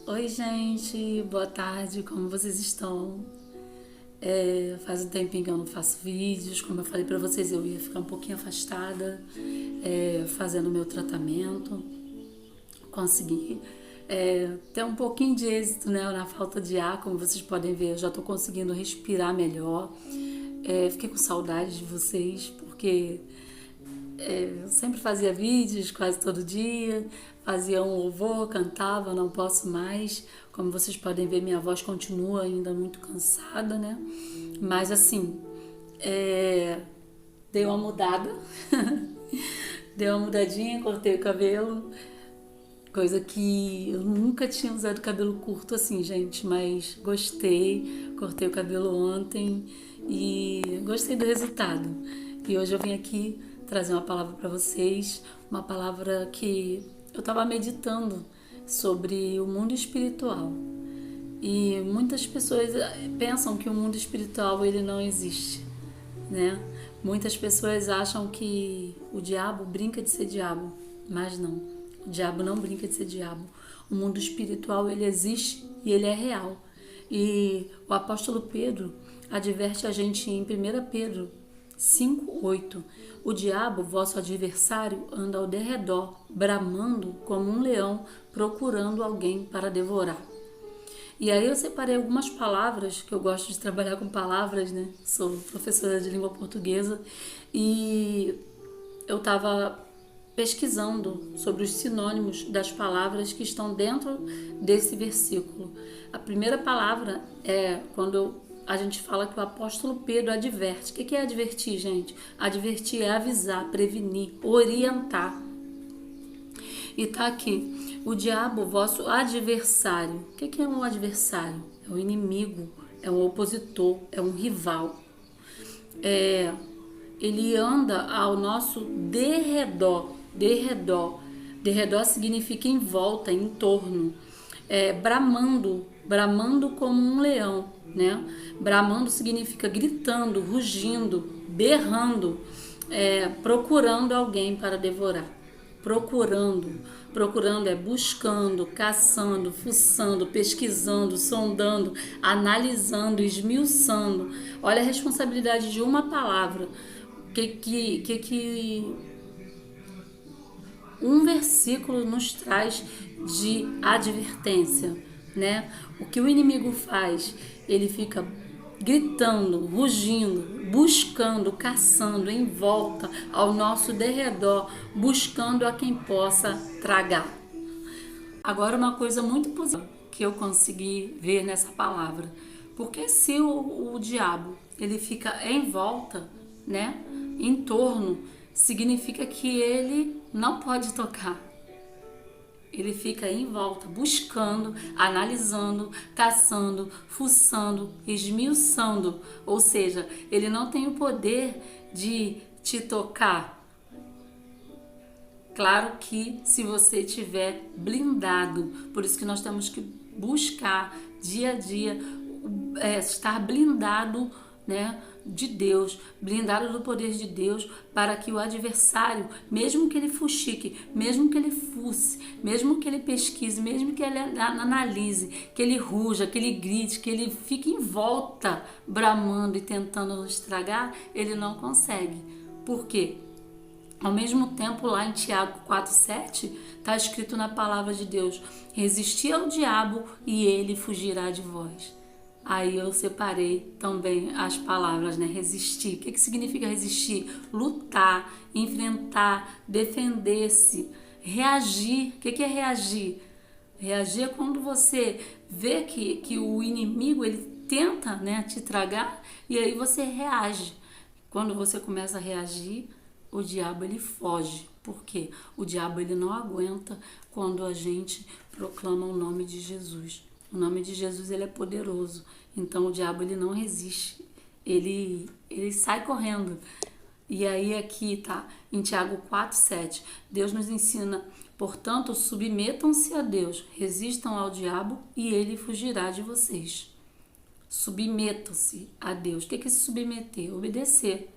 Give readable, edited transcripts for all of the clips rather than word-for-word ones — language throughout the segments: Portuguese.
Oi, gente, boa tarde, como vocês estão? Faz um tempinho que eu não faço vídeos, como eu falei pra vocês, eu ia ficar um pouquinho afastada, fazendo meu tratamento. Consegui ter um pouquinho de êxito, né, na falta de ar, como vocês podem ver, eu já tô conseguindo respirar melhor. Fiquei com saudade de vocês, porque eu sempre fazia vídeos quase todo dia, fazia um louvor, cantava, não posso mais. Como vocês podem ver, minha voz continua ainda muito cansada, né? Mas assim, é, dei uma mudada, dei uma mudadinha, cortei o cabelo, coisa que eu nunca tinha usado cabelo curto assim, gente, mas gostei, cortei o cabelo ontem e gostei do resultado. E hoje eu vim aqui trazer uma palavra para vocês, uma palavra que eu estava meditando sobre o mundo espiritual. E muitas pessoas pensam que o mundo espiritual ele não existe, né? Muitas pessoas acham que o diabo brinca de ser diabo, mas não. O diabo não brinca de ser diabo. O mundo espiritual ele existe e ele é real. E o apóstolo Pedro adverte a gente em 1 Pedro 5:8. O diabo, vosso adversário, anda ao derredor, bramando como um leão, procurando alguém para devorar. E aí eu separei algumas palavras, que eu gosto de trabalhar com palavras, né? Sou professora de língua portuguesa e eu estava pesquisando sobre os sinônimos das palavras que estão dentro desse versículo. A primeira palavra é quando a gente fala que o apóstolo Pedro adverte. O que é advertir, gente? Advertir é avisar, prevenir, orientar. E tá aqui, o diabo, vosso adversário. O que é um adversário? É um inimigo, é um opositor, é um rival. Ele anda ao nosso derredor, derredor. Derredor significa em volta, em torno. Bramando, bramando como um leão, né? Bramando significa gritando, rugindo, berrando, procurando alguém para devorar. Procurando, procurando é buscando, caçando, fuçando, pesquisando, sondando, analisando, esmiuçando. Olha a responsabilidade de uma palavra. Que um versículo nos traz de advertência, né? O que o inimigo faz? Ele fica gritando, rugindo, buscando, caçando em volta ao nosso derredor, buscando a quem possa tragar. Agora, uma coisa muito positiva que eu consegui ver nessa palavra, porque se o diabo ele fica em volta, né, em torno, significa que ele não pode tocar. Ele fica em volta, buscando, analisando, caçando, fuçando, esmiuçando. Ou seja, ele não tem o poder de te tocar. Claro que se você tiver blindado, por isso que nós temos que buscar dia a dia estar blindado, né, de Deus, blindado do poder de Deus, para que o adversário, mesmo que ele fuxique, mesmo que ele fuce, mesmo que ele pesquise, mesmo que ele analise, que ele ruja, que ele grite, que ele fique em volta, bramando e tentando nos estragar, ele não consegue. Por quê? Ao mesmo tempo, lá em Tiago 4,7, está escrito na palavra de Deus: resisti ao diabo e ele fugirá de vós. Aí eu separei também as palavras, né? Resistir. O que significa resistir? Lutar, enfrentar, defender-se, reagir. O que é reagir? Reagir é quando você vê que o inimigo ele tenta, né, te tragar e aí você reage. Quando você começa a reagir, o diabo ele foge. Por quê? O diabo ele não aguenta quando a gente proclama o nome de Jesus. O nome de Jesus ele é poderoso. Então o diabo ele não resiste. Ele sai correndo. E aí aqui tá em Tiago 4,7. Deus nos ensina, portanto, submetam-se a Deus, resistam ao diabo e ele fugirá de vocês. Submetam-se a Deus. O que é se submeter? Obedecer.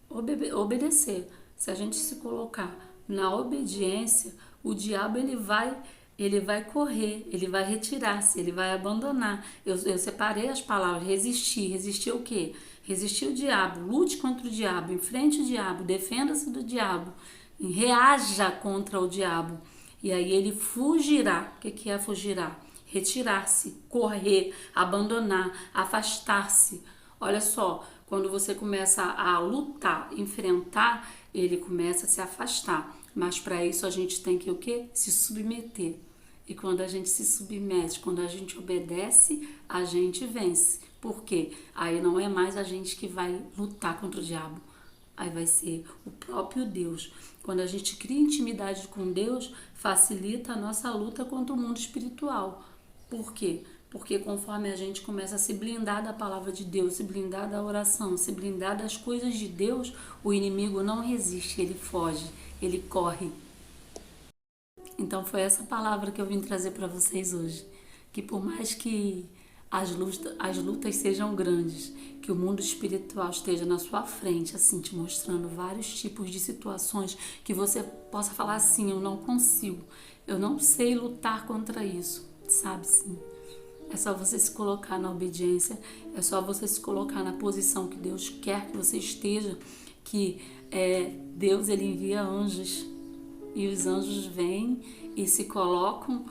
Obedecer. Se a gente se colocar na obediência, o diabo ele vai ele vai correr, ele vai retirar-se, ele vai abandonar. Eu separei as palavras: resistir. Resistir o quê? Resistir o diabo, lute contra o diabo, enfrente o diabo, defenda-se do diabo, reaja contra o diabo. E aí ele fugirá. O que é fugirá? Retirar-se, correr, abandonar, afastar-se. Olha só, quando você começa a lutar, enfrentar, ele começa a se afastar. Mas para isso a gente tem que o quê? Se submeter. E quando a gente se submete, quando a gente obedece, a gente vence. Por quê? Aí não é mais a gente que vai lutar contra o diabo. Aí vai ser o próprio Deus. Quando a gente cria intimidade com Deus, facilita a nossa luta contra o mundo espiritual. Por quê? Porque conforme a gente começa a se blindar da palavra de Deus, se blindar da oração, se blindar das coisas de Deus, o inimigo não resiste, ele foge, ele corre. Então foi essa palavra que eu vim trazer para vocês hoje. Que por mais que as lutas sejam grandes, que o mundo espiritual esteja na sua frente, assim, te mostrando vários tipos de situações que você possa falar assim: eu não consigo, eu não sei lutar contra isso, sabe sim. É só você se colocar na obediência, é só você se colocar na posição que Deus quer que você esteja, que Deus ele envia anjos e os anjos vêm e se colocam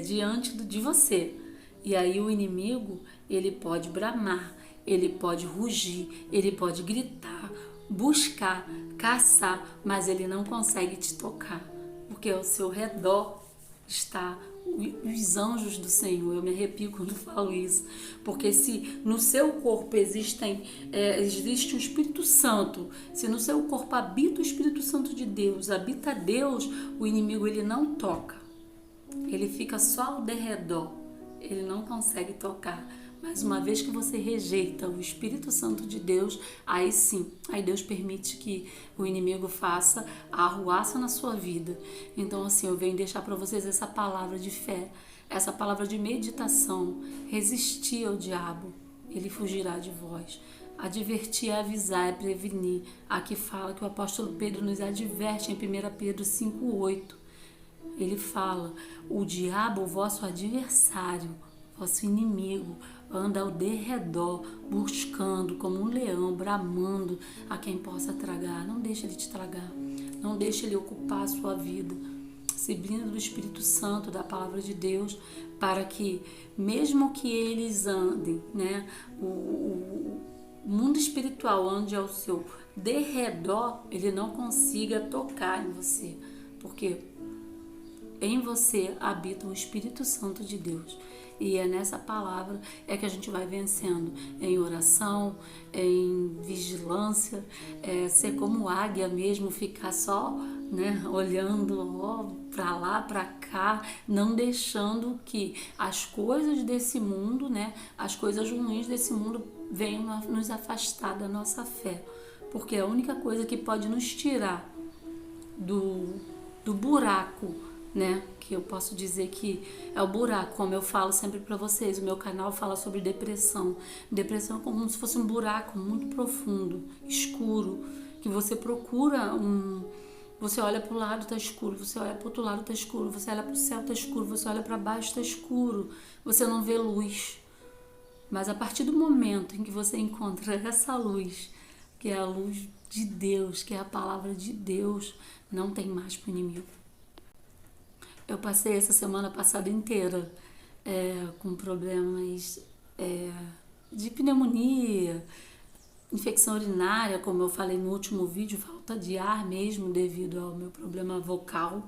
diante de você. E aí o inimigo, ele pode bramar, ele pode rugir, ele pode gritar, buscar, caçar, mas ele não consegue te tocar, porque ao seu redor está os anjos do Senhor. Eu me arrepio quando falo isso, porque se no seu corpo existe o Espírito Santo, se no seu corpo habita o Espírito Santo de Deus, habita Deus, o inimigo ele não toca, ele fica só ao derredor, ele não consegue tocar. Mas uma vez que você rejeita o Espírito Santo de Deus, aí sim, aí Deus permite que o inimigo faça a arruaça na sua vida. Então assim, eu venho deixar para vocês essa palavra de fé, essa palavra de meditação. Resistir ao diabo, ele fugirá de vós. Advertir, avisar, é prevenir. Aqui fala que o apóstolo Pedro nos adverte em 1 Pedro 5,8. Ele fala: o diabo, o vosso adversário, vosso inimigo, anda ao derredor, buscando como um leão, bramando a quem possa tragar. Não deixe ele te tragar, não deixe ele ocupar a sua vida. Se blinda do Espírito Santo, da palavra de Deus, para que, mesmo que eles andem, né, o mundo espiritual ande ao seu derredor, ele não consiga tocar em você, porque em você habita o Espírito Santo de Deus. E é nessa palavra que a gente vai vencendo, em oração, em vigilância, ser como águia mesmo, ficar só, né, olhando para lá, para cá, não deixando que as coisas desse mundo, né, as coisas ruins desse mundo venham nos afastar da nossa fé. Porque a única coisa que pode nos tirar do buraco, né, que eu posso dizer que é o buraco, como eu falo sempre para vocês, o meu canal fala sobre depressão. Depressão é como se fosse um buraco muito profundo, escuro, que você procura você olha para o lado, está escuro, você olha para o outro lado, está escuro, você olha para o céu, está escuro, você olha para baixo, está escuro, você não vê luz. Mas a partir do momento em que você encontra essa luz, que é a luz de Deus, que é a palavra de Deus, não tem mais para o inimigo. Eu passei essa semana passada inteira com problemas de pneumonia, infecção urinária, como eu falei no último vídeo, falta de ar mesmo devido ao meu problema vocal,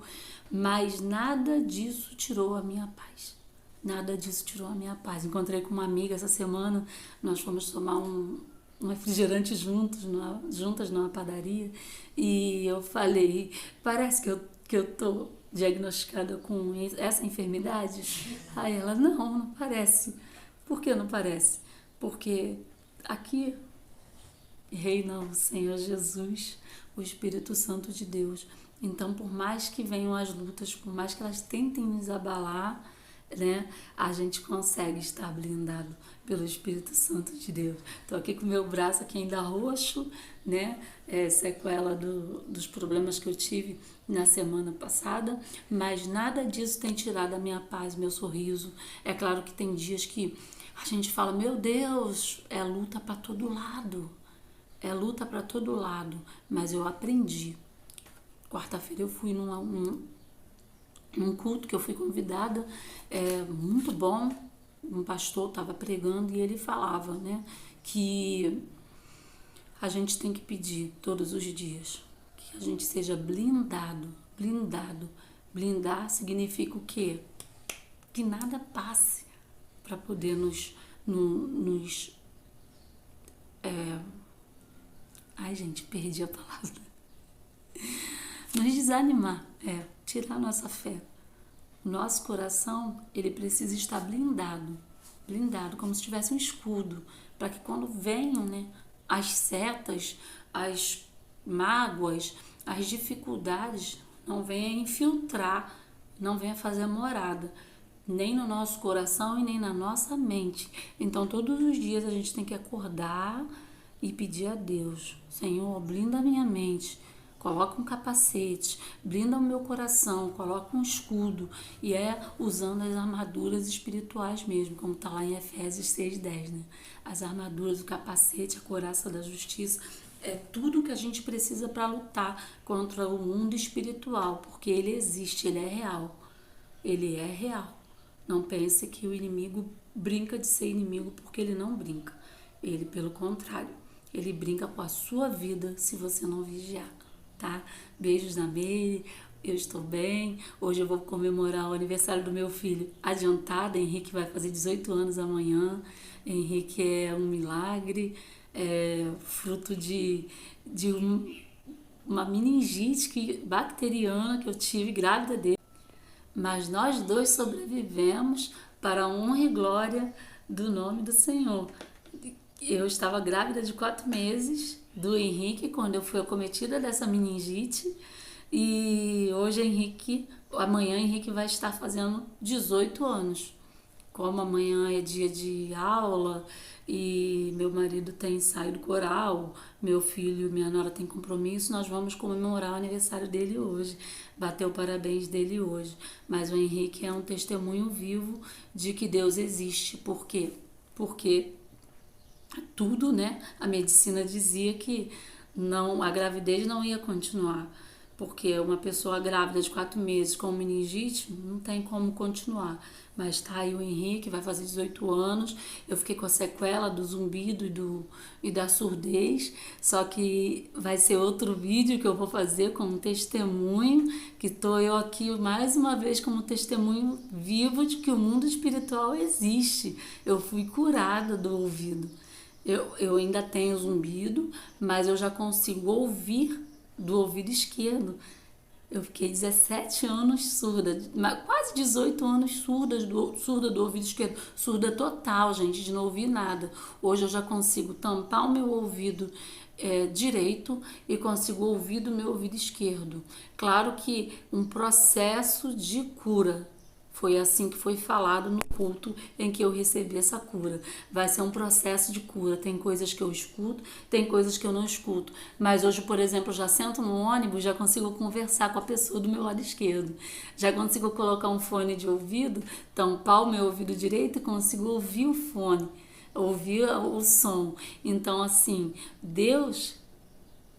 mas nada disso tirou a minha paz. Nada disso tirou a minha paz. Encontrei com uma amiga essa semana, nós fomos tomar um refrigerante juntas numa padaria, e eu falei: parece que eu tô diagnosticada com essa enfermidade? Aí ela: não parece. Por que não parece? Porque aqui reina o Senhor Jesus, o Espírito Santo de Deus. Então, por mais que venham as lutas, por mais que elas tentem nos abalar, né, a gente consegue estar blindado pelo Espírito Santo de Deus. Estou aqui com o meu braço aqui ainda roxo, né, sequela dos problemas que eu tive na semana passada, mas nada disso tem tirado a minha paz, meu sorriso. É claro que tem dias que a gente fala, meu Deus, é luta para todo lado, é luta para todo lado, mas eu aprendi. Quarta-feira eu fui num culto que eu fui convidada, muito bom, um pastor estava pregando e ele falava, né, que a gente tem que pedir todos os dias que a gente seja blindado, blindado. Blindar significa o quê? Que nada passe para poder ai, gente, perdi a palavra. Nos desanimar, tirar nossa fé. Nosso coração, ele precisa estar blindado, blindado, como se tivesse um escudo, para que quando venham, né, as setas, as mágoas, as dificuldades, não venha infiltrar, não venha fazer morada, nem no nosso coração e nem na nossa mente. Então, todos os dias a gente tem que acordar e pedir a Deus, Senhor, blinda a minha mente, coloca um capacete, blinda o meu coração, coloca um escudo, e usando as armaduras espirituais mesmo, como está lá em Efésios 6:10, né? As armaduras, o capacete, a couraça da justiça, é tudo que a gente precisa para lutar contra o mundo espiritual, porque ele existe, ele é real. Ele é real. Não pense que o inimigo brinca de ser inimigo, porque ele não brinca. Ele, pelo contrário, ele brinca com a sua vida se você não vigiar, tá? Beijos na Meire, eu estou bem. Hoje eu vou comemorar o aniversário do meu filho adiantado. Henrique vai fazer 18 anos amanhã. Henrique é um milagre, fruto de uma meningite bacteriana que eu tive grávida dele. Mas nós dois sobrevivemos para a honra e glória do nome do Senhor. Eu estava grávida de 4 meses do Henrique quando eu fui acometida dessa meningite, e amanhã Henrique vai estar fazendo 18 anos. Como amanhã é dia de aula e meu marido tem ensaio do coral, meu filho e minha nora tem compromisso, nós vamos comemorar o aniversário dele hoje, bater o parabéns dele hoje. Mas o Henrique é um testemunho vivo de que Deus existe. Por quê? Porque tudo, né? A medicina dizia que a gravidez não ia continuar, porque uma pessoa grávida de 4 meses com meningite não tem como continuar. Mas tá aí o Henrique, vai fazer 18 anos, eu fiquei com a sequela do zumbido e da surdez, só que vai ser outro vídeo que eu vou fazer como testemunho, que tô eu aqui mais uma vez como testemunho vivo de que o mundo espiritual existe. Eu fui curada do ouvido. Eu ainda tenho zumbido, mas eu já consigo ouvir do ouvido esquerdo. Eu fiquei 17 anos surda, quase 18 anos surda do ouvido esquerdo. Surda total, gente, de não ouvir nada. Hoje eu já consigo tampar o meu ouvido direito e consigo ouvir do meu ouvido esquerdo. Claro que um processo de cura. Foi assim que foi falado no culto em que eu recebi essa cura. Vai ser um processo de cura. Tem coisas que eu escuto, tem coisas que eu não escuto. Mas hoje, por exemplo, eu já sento no ônibus, já consigo conversar com a pessoa do meu lado esquerdo. Já consigo colocar um fone de ouvido, tampar o meu ouvido direito e consigo ouvir o fone, ouvir o som. Então, assim, Deus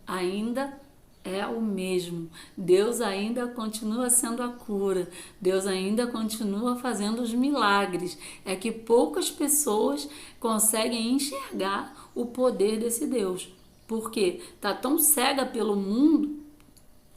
ainda é o mesmo. Deus ainda continua sendo a cura. Deus ainda continua fazendo os milagres. É que poucas pessoas conseguem enxergar o poder desse Deus. Porque tá tão cega pelo mundo,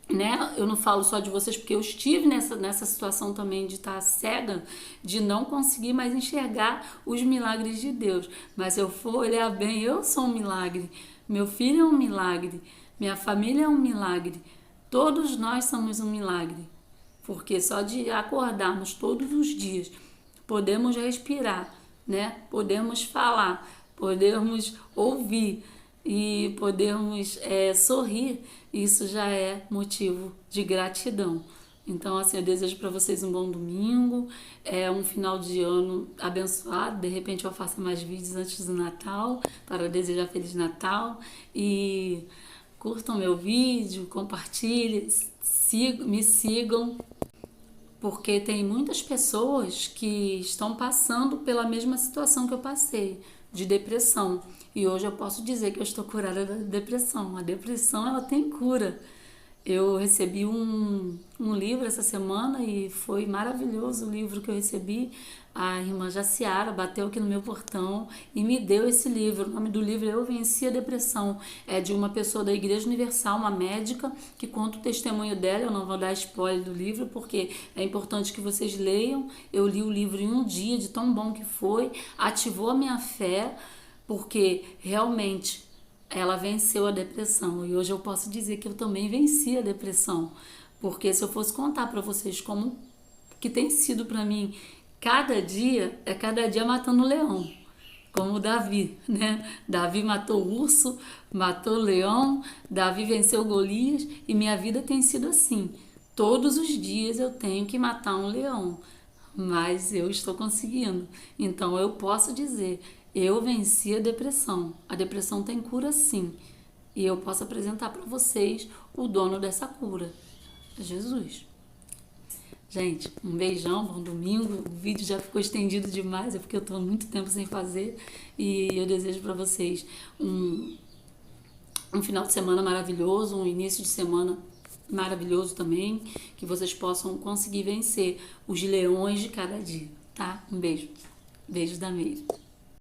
né? Eu não falo só de vocês, porque eu estive nessa situação também de estar cega, de não conseguir mais enxergar os milagres de Deus. Mas se eu for olhar bem, eu sou um milagre. Meu filho é um milagre. Minha família é um milagre. Todos nós somos um milagre. Porque só de acordarmos todos os dias, podemos respirar, né? Podemos falar, podemos ouvir e podemos sorrir. Isso já é motivo de gratidão. Então, assim, eu desejo para vocês um bom domingo, um final de ano abençoado. De repente eu faça mais vídeos antes do Natal para desejar Feliz Natal. E curtam meu vídeo, compartilhem, me sigam, porque tem muitas pessoas que estão passando pela mesma situação que eu passei, de depressão. E hoje eu posso dizer que eu estou curada da depressão. A depressão, ela tem cura. Eu recebi um livro essa semana e foi maravilhoso o livro que eu recebi. A irmã Jaciara bateu aqui no meu portão e me deu esse livro. O nome do livro é Eu Venci a Depressão. É de uma pessoa da Igreja Universal, uma médica, que conta o testemunho dela. Eu não vou dar spoiler do livro porque é importante que vocês leiam. Eu li o livro em um dia, de tão bom que foi. Ativou a minha fé, porque realmente ela venceu a depressão. E hoje eu posso dizer que eu também venci a depressão. Porque se eu fosse contar para vocês como que tem sido para mim, cada dia matando um leão. Como o Davi, né? Davi matou o urso, matou o leão, Davi venceu Golias e minha vida tem sido assim. Todos os dias eu tenho que matar um leão, mas eu estou conseguindo. Então eu posso dizer, eu venci a depressão. A depressão tem cura sim. E eu posso apresentar para vocês o dono dessa cura, Jesus. Gente, um beijão, bom domingo. O vídeo já ficou estendido demais, é porque eu estou há muito tempo sem fazer. E eu desejo para vocês um final de semana maravilhoso, um início de semana maravilhoso também, que vocês possam conseguir vencer os leões de cada dia, tá? Um beijo. Beijos da Meire.